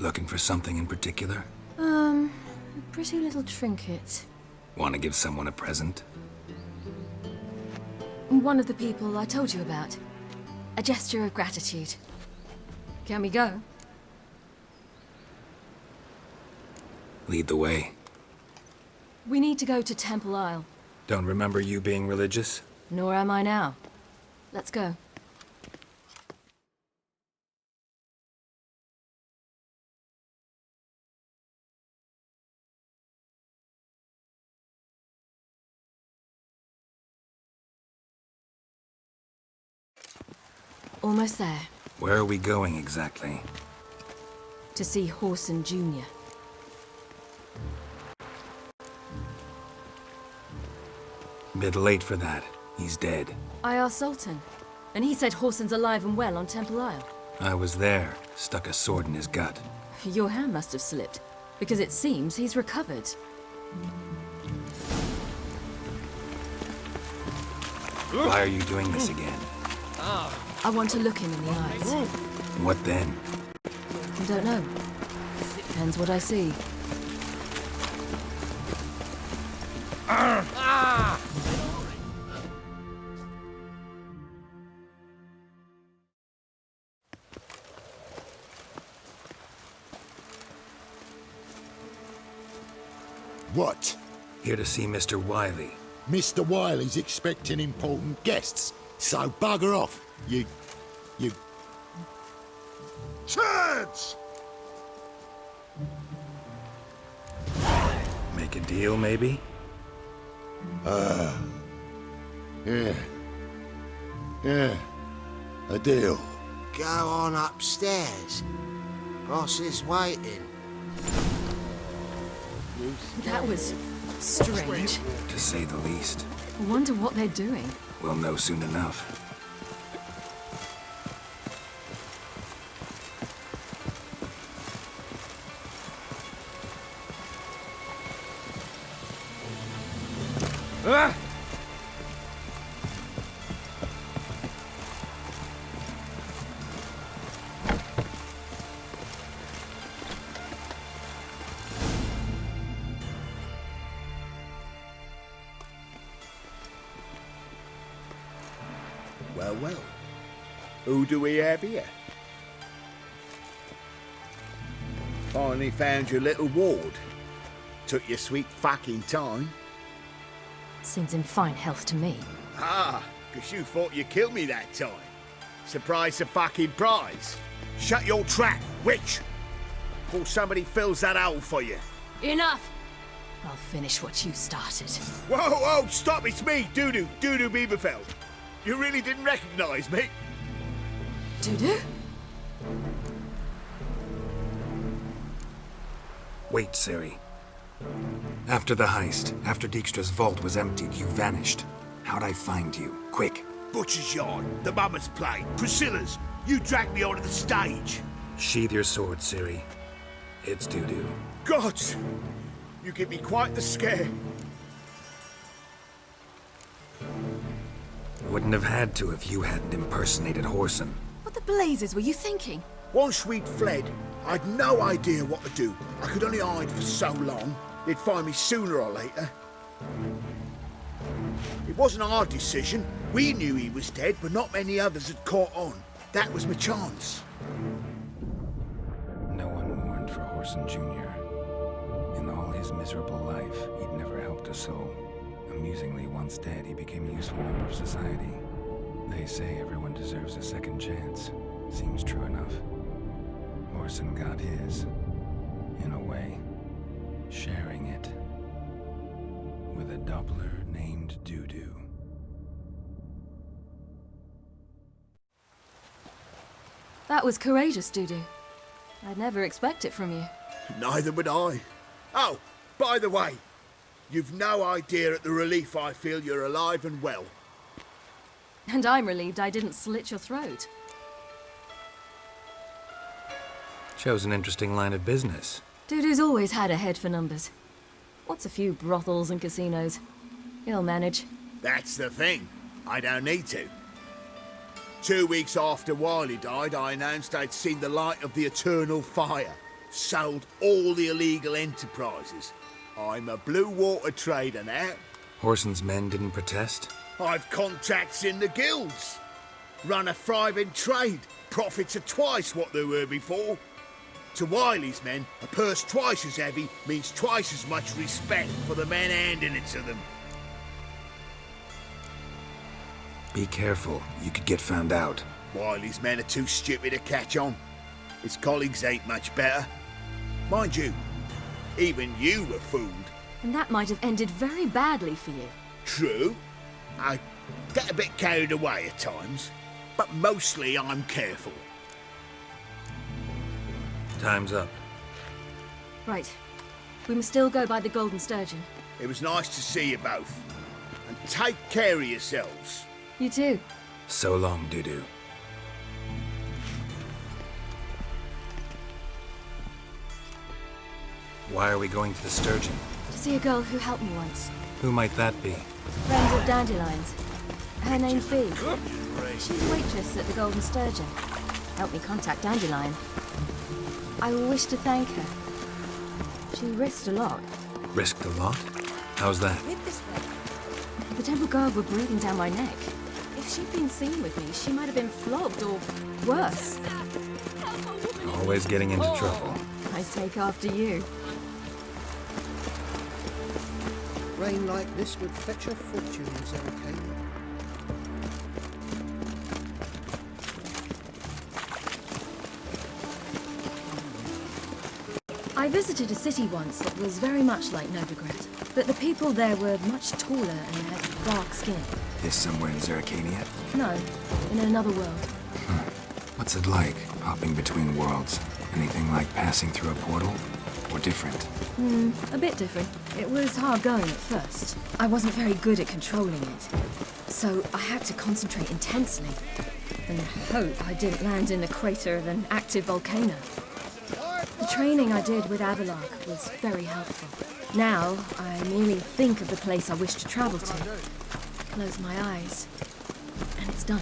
Looking for something in particular? A pretty little trinket. Want to give someone a present? One of the people I told you about. A gesture of gratitude. Can we go? Lead the way. We need to go to Temple Isle. Don't remember you being religious? Nor am I now. Let's go. Almost there. Where are we going exactly? To see Horson Jr. Bit late for that. He's dead. I asked Sultan, and he said Horson's alive and well on Temple Isle. I was there. Stuck a sword in his gut. Your hand must have slipped, because it seems he's recovered. Why are you doing this again? I want to look him in the eyes. What then? I don't know. Depends what I see. What? Here to see Mr. Wiley. Mr. Wiley's expecting important guests, so bugger off, you... Turds! Make a deal, maybe? Yeah. Yeah. A deal. Go on upstairs. Boss is waiting. That was strange. To say the least. I wonder what they're doing. We'll know soon enough. Well, well. Who do we have here? Finally found your little ward. Took your sweet fucking time. Seems in fine health to me. Ah, because you thought you killed me that time. Surprise the fucking prize. Shut your trap, witch! Before somebody fills that hole for you. Enough! I'll finish what you started. Whoa, whoa, stop, it's me, Dudu Bieberfeld. You really didn't recognize me? Dudu? Wait, Ciri. After the heist, after Dijkstra's vault was emptied, you vanished. How'd I find you? Quick. Butcher's Yard, the Mama's Play, Priscilla's. You dragged me onto the stage. Sheathe your sword, Ciri. It's Dudu. Gods! You give me quite the scare. Wouldn't have had to if you hadn't impersonated Horson. What the blazes were you thinking? Once we'd fled, I'd no idea what to do. I could only hide for so long. They'd find me sooner or later. It wasn't our decision. We knew he was dead, but not many others had caught on. That was my chance. No one mourned for Horson Jr. In all his miserable life, he'd never helped a soul. Amusingly, once dead, he became a useful member of society. They say everyone deserves a second chance. Seems true enough. Horson got his, in a way, sharing it with a Doppler named Dudu. That was courageous, Dudu. I'd never expect it from you. Neither would I. Oh, by the way, you've no idea at the relief I feel you're alive and well. And I'm relieved I didn't slit your throat. Shows an interesting line of business. Dudu's always had a head for numbers. What's a few brothels and casinos? He'll manage. That's the thing. I don't need to. 2 weeks after Wiley died, I announced I'd seen the light of the eternal fire. sold all the illegal enterprises. I'm a blue water trader now. Horson's men didn't protest? I've contacts in the guilds. Run a thriving trade. Profits are twice what they were before. To Wiley's men, a purse twice as heavy means twice as much respect for the men handing it to them. Be careful, you could get found out. Wiley's men are too stupid to catch on. His colleagues ain't much better. Mind you, even you were fooled. And that might have ended very badly for you. True. I get a bit carried away at times, but mostly I'm careful. Time's up. Right. We must still go by the Golden Sturgeon. It was nice to see you both. And take care of yourselves. You too. So long, Dudu. Why are we going to the Sturgeon? To see a girl who helped me once. Who might that be? Friend of Dandelion's. Her name's Bee. She's a waitress at the Golden Sturgeon. Helped me contact Dandelion. I wish to thank her. She risked a lot. Risked a lot? How's that? The temple guard were breathing down my neck. If she'd been seen with me, she might have been flogged or worse. Always getting into trouble. I take after you. Rain like this would fetch a fortune in Zerrikania. I visited a city once that was very much like Novigrad, but the people there were much taller and had dark skin. This somewhere in Zerrikania? No, in another world. What's it like, hopping between worlds? Anything like passing through a portal? Or different? A bit different. It was hard going at first. I wasn't very good at controlling it. So I had to concentrate intensely and hope I didn't land in the crater of an active volcano. The training I did with Avalark was very helpful. Now, I merely think of the place I wish to travel to, close my eyes, and it's done.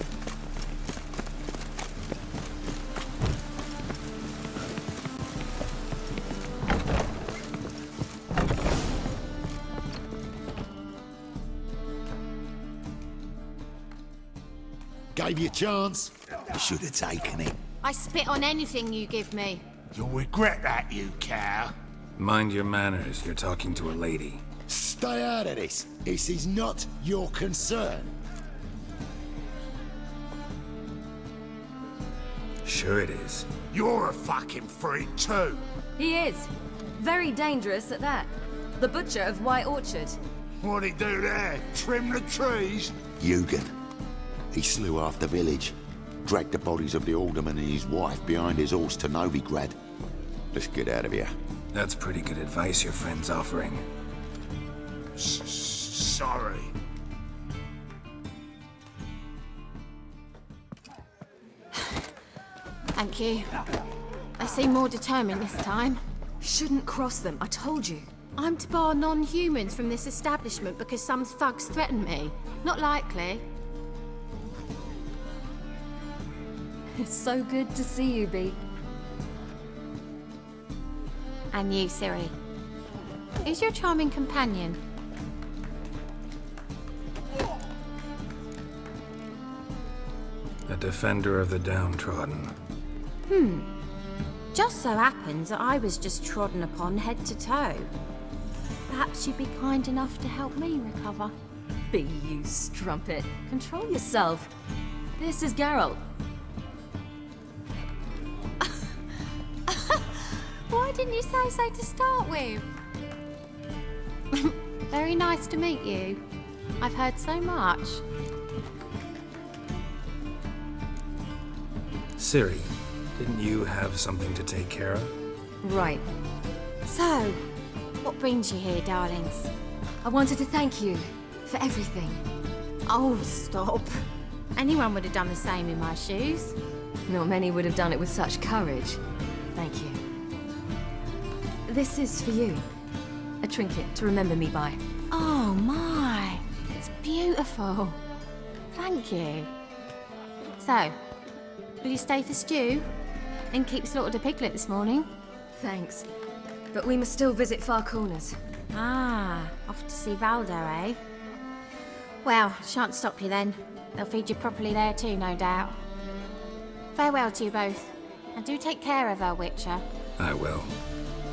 Gave you a chance. You should have taken it. I spit on anything you give me. You'll regret that, you cow. Mind your manners, you're talking to a lady. Stay out of this. This is not your concern. Sure it is. You're a fucking freak too. He is. Very dangerous at that. The butcher of White Orchard. What'd he do there? Trim the trees? Eugen. He slew half the village. Dragged the bodies of the alderman and his wife behind his horse to Novigrad. Let's get out of here. That's pretty good advice your friend's offering. Sorry. Thank you. They seem more determined this time. Shouldn't cross them, I told you. I'm to bar non-humans from this establishment because some thugs threaten me. Not likely. It's so good to see you, Bee. And you, Ciri. Who's your charming companion? A defender of the downtrodden. Just so happens that I was just trodden upon head to toe. Perhaps you'd be kind enough to help me recover. Bee, you strumpet. Control yourself. This is Geralt. Why didn't you say so to start with? Very nice to meet you. I've heard so much. Ciri, didn't you have something to take care of? Right. So, what brings you here, darlings? I wanted to thank you for everything. Oh, stop. Anyone would have done the same in my shoes. Not many would have done it with such courage. Thank you. This is for you. A trinket to remember me by. Oh my, it's beautiful. Thank you. So, will you stay for stew? And keep slaughtered a piglet this morning? Thanks. But we must still visit Far Corners. Ah, off to see Valdo, eh? Well, shan't stop you then. They'll feed you properly there too, no doubt. Farewell to you both. And do take care of her, Witcher. I will.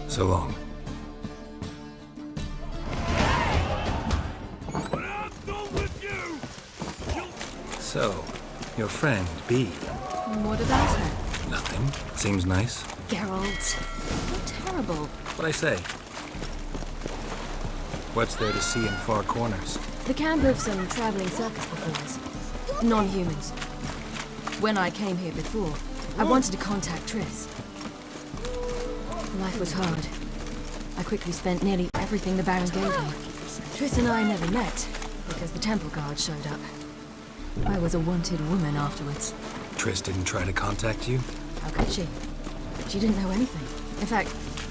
So long. So, your friend, B. What about her? Nothing. Seems nice. Geralt. You're terrible. What'd I say? What's there to see in Far Corners? The camp of some traveling circus performers. Non-humans. When I came here before, I wanted to contact Triss. Life was hard. I quickly spent nearly everything the Baron gave me. Triss and I never met, because the temple guard showed up. I was a wanted woman afterwards. Triss didn't try to contact you? How could she? She didn't know anything. In fact,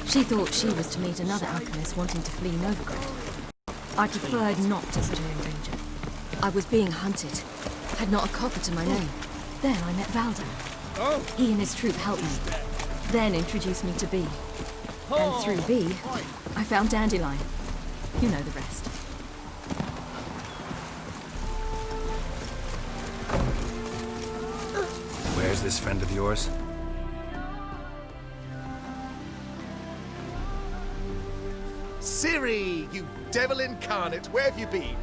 she thought she was to meet another alchemist wanting to flee Novigrad. I preferred not to put her in danger. I was being hunted. Had not a copper to my name. Then I met Valdo. He and his troop helped me. Then introduced me to B. And through B, I found Dandelion. You know the rest. Where's this friend of yours? Ciri, you devil incarnate, where have you been?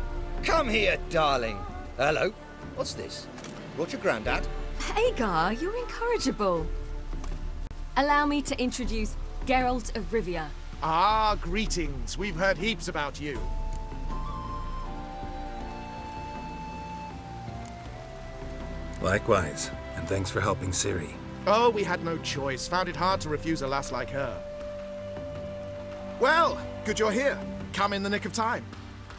Come here, darling. Hello. What's this? Brought your granddad? Hagar, you're incorrigible. Allow me to introduce Geralt of Rivia. Ah, greetings. We've heard heaps about you. Likewise, and thanks for helping Ciri. Oh, we had no choice. Found it hard to refuse a lass like her. Well, good you're here. Come in the nick of time.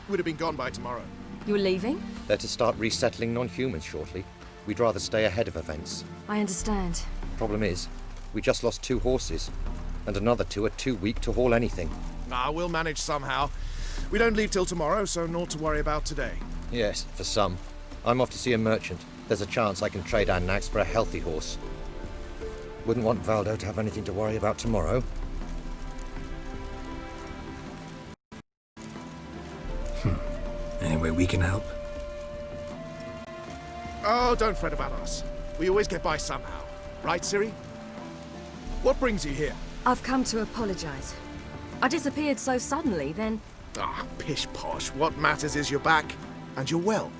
Would have been gone by tomorrow. You're leaving? They're to start resettling non-humans shortly. We'd rather stay ahead of events. I understand. Problem is, we just lost 2 horses, and another 2 are too weak to haul anything. Ah, we'll manage somehow. We don't leave till tomorrow, so naught to worry about today. Yes, for some. I'm off to see a merchant. There's a chance I can trade our nags for a healthy horse. Wouldn't want Valdo to have anything to worry about tomorrow. Any way we can help? Oh, don't fret about us. We always get by somehow. Right, Ciri? What brings you here? I've come to apologize. I disappeared so suddenly, then... Ah, pish-posh. What matters is you're back, and you're well.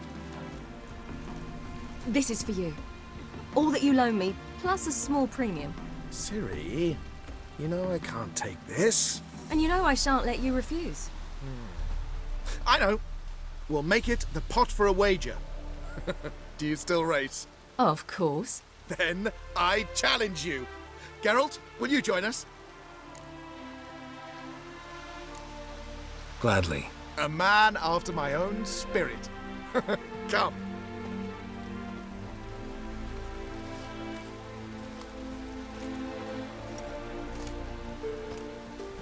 This is for you. All that you loan me, plus a small premium. Ciri, you know I can't take this. And you know I shan't let you refuse. I know. We'll make it the pot for a wager. Do you still race? Of course. Then I challenge you. Geralt, will you join us? Gladly. A man after my own spirit. Come.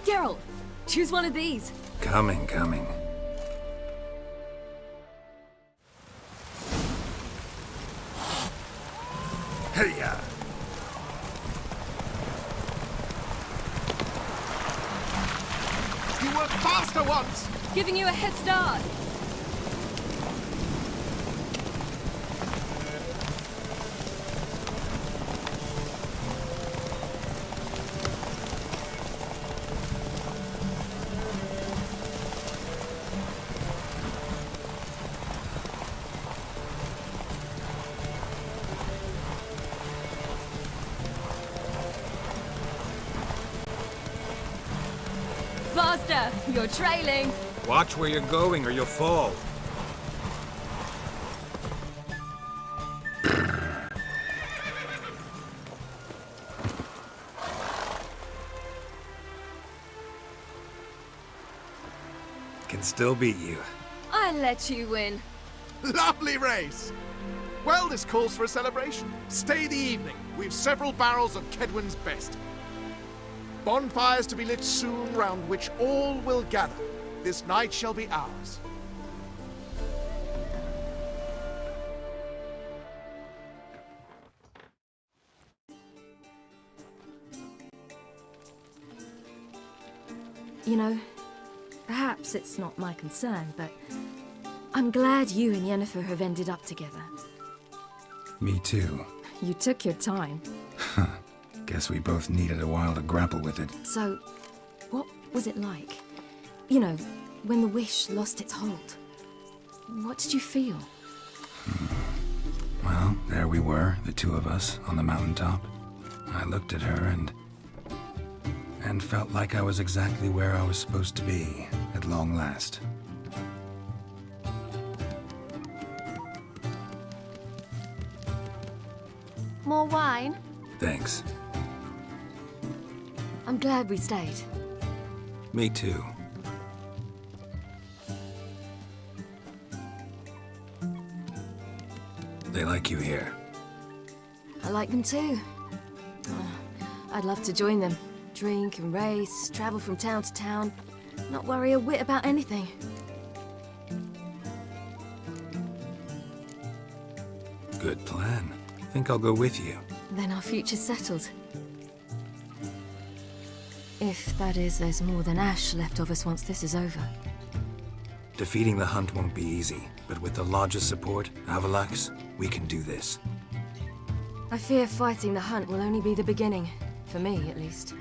Geralt, choose one of these. Coming. Hey-ya. You were faster once! Giving you a head start. Faster! You're trailing. Watch where you're going or you'll fall. Can still beat you. I let you win. Lovely race! Well, this calls for a celebration. Stay the evening. We've several barrels of Kedwin's best. Bonfires to be lit soon, round which all will gather. This night shall be ours. You know, perhaps it's not my concern, but I'm glad you and Yennefer have ended up together. Me too. You took your time. Guess we both needed a while to grapple with it. So, what was it like? You know, when the wish lost its hold. What did you feel? Well, there we were, the two of us, on the mountaintop. I looked at her and felt like I was exactly where I was supposed to be, at long last. More wine? Thanks. I'm glad we stayed. Me too. They like you here. I like them too. I'd love to join them. Drink and race, travel from town to town, not worry a whit about anything. Good plan. Think I'll go with you. Then our future's settled. If, that is, there's more than ash left of us once this is over. Defeating the hunt won't be easy, but with the Lodge's support, Avalax, we can do this. I fear fighting the hunt will only be the beginning. For me, at least.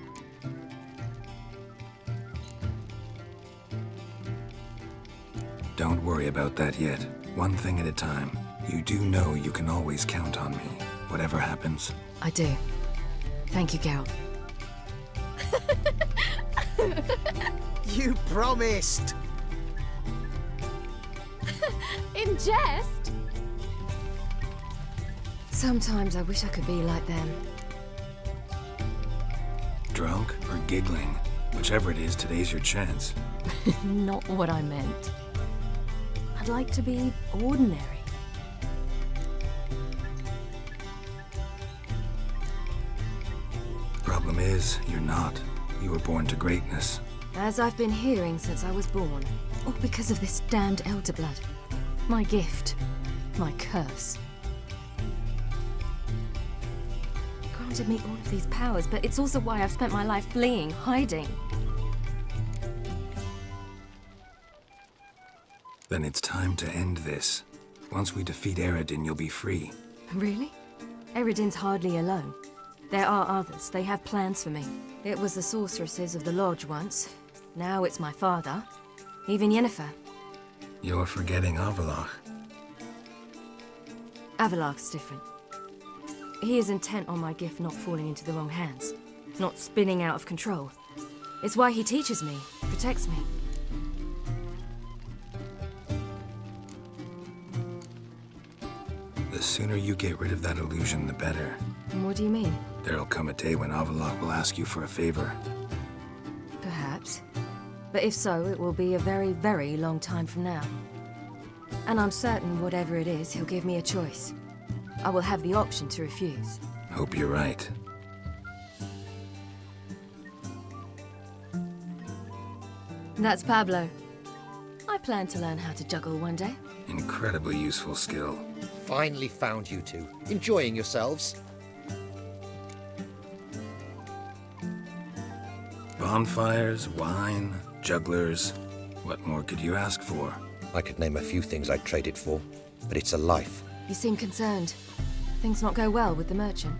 Don't worry about that yet. One thing at a time. You do know you can always count on me, whatever happens. I do. Thank you, Geralt. You promised! In jest? Sometimes I wish I could be like them. Drunk or giggling, whichever it is, today's your chance. Not what I meant. I'd like to be ordinary. Problem is, you're not. You were born to greatness. As I've been hearing since I was born. All because of this damned elder blood. My gift. My curse. Granted me all of these powers, but it's also why I've spent my life fleeing, hiding. Then it's time to end this. Once we defeat Eredin, you'll be free. Really? Eredin's hardly alone. There are others. They have plans for me. It was the sorceresses of the Lodge once. Now it's my father. Even Yennefer. You're forgetting Avalach. Avalach's different. He is intent on my gift not falling into the wrong hands. Not spinning out of control. It's why he teaches me, protects me. The sooner you get rid of that illusion, the better. What do you mean? There'll come a day when Avalach will ask you for a favor. Perhaps. But if so, it will be a very, very long time from now. And I'm certain whatever it is, he'll give me a choice. I will have the option to refuse. Hope you're right. That's Pablo. I plan to learn how to juggle one day. Incredibly useful skill. Finally found you two. Enjoying yourselves? Bonfires, wine, jugglers. What more could you ask for? I could name a few things I'd trade it for, but it's a life. You seem concerned. Things not go well with the merchant?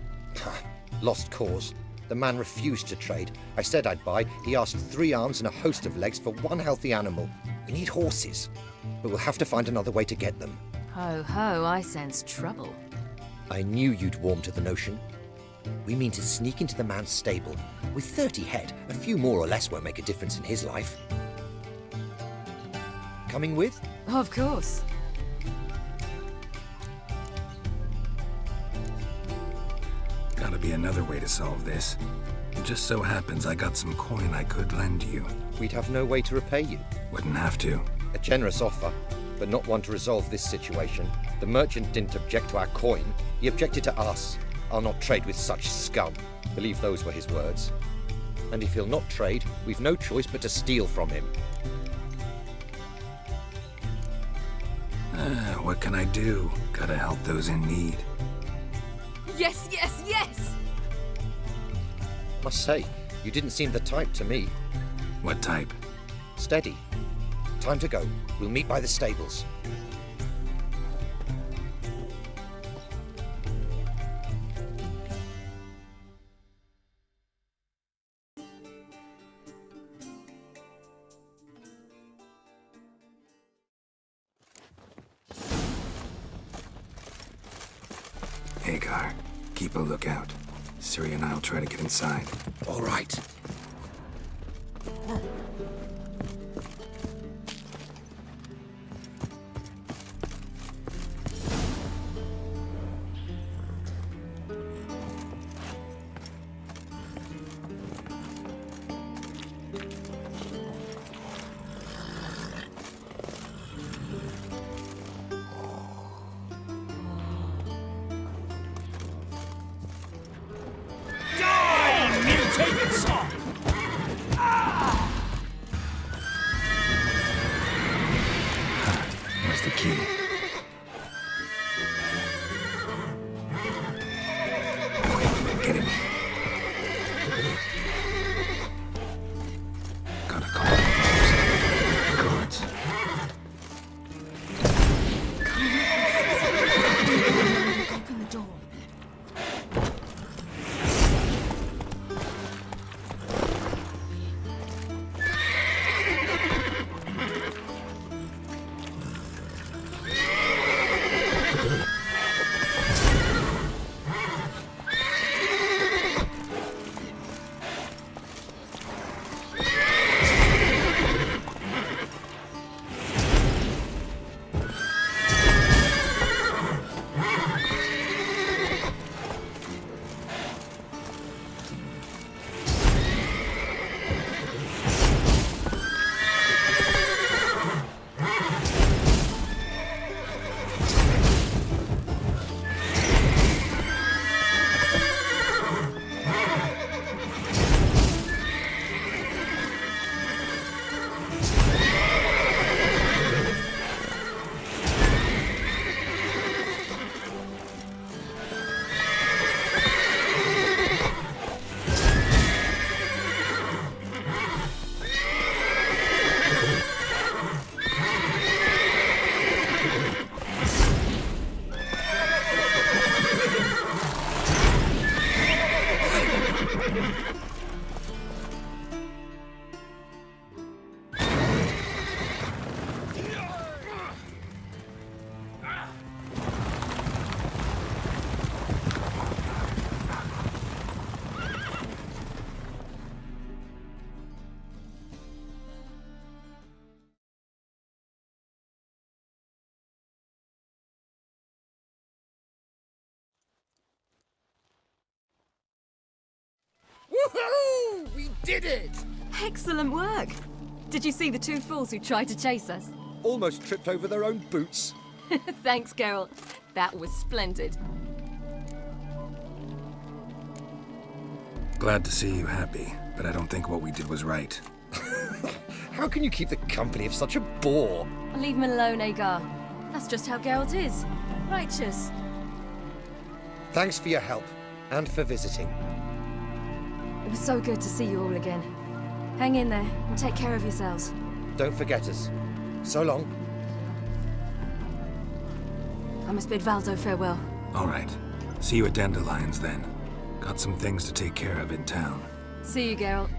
Lost cause. The man refused to trade. I said I'd buy. He asked 3 arms and a host of legs for one healthy animal. We need horses, but we'll have to find another way to get them. Ho ho, I sense trouble. I knew you'd warm to the notion. We mean to sneak into the man's stable. With 30 head, a few more or less won't make a difference in his life. Coming with? Of course. Gotta be another way to solve this. It just so happens I got some coin I could lend you. We'd have no way to repay you. Wouldn't have to. A generous offer, but not one to resolve this situation. The merchant didn't object to our coin. He objected to us. I'll not trade with such scum. Believe those were his words. And if he'll not trade, we've no choice but to steal from him. What can I do? Gotta help those in need. Yes, yes, yes! Must say, you didn't seem the type to me. What type? Steady. Time to go. We'll meet by the stables. Hagar, keep a lookout. Ciri and I'll try to get inside. All right. Where's the key? Quick, get in here. Gotta call the guards. Open the door. Woohoo! We did it! Excellent work! Did you see the two fools who tried to chase us? Almost tripped over their own boots. Thanks, Geralt. That was splendid. Glad to see you happy, but I don't think what we did was right. How can you keep the company of such a bore? Leave him alone, Agar. That's just how Geralt is. Righteous. Thanks for your help, and for visiting. It was so good to see you all again. Hang in there, and take care of yourselves. Don't forget us. So long. I must bid Valdo farewell. All right. See you at Dandelions, then. Got some things to take care of in town. See you, Geralt.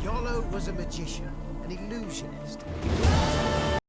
Yolo was a magician, an illusionist.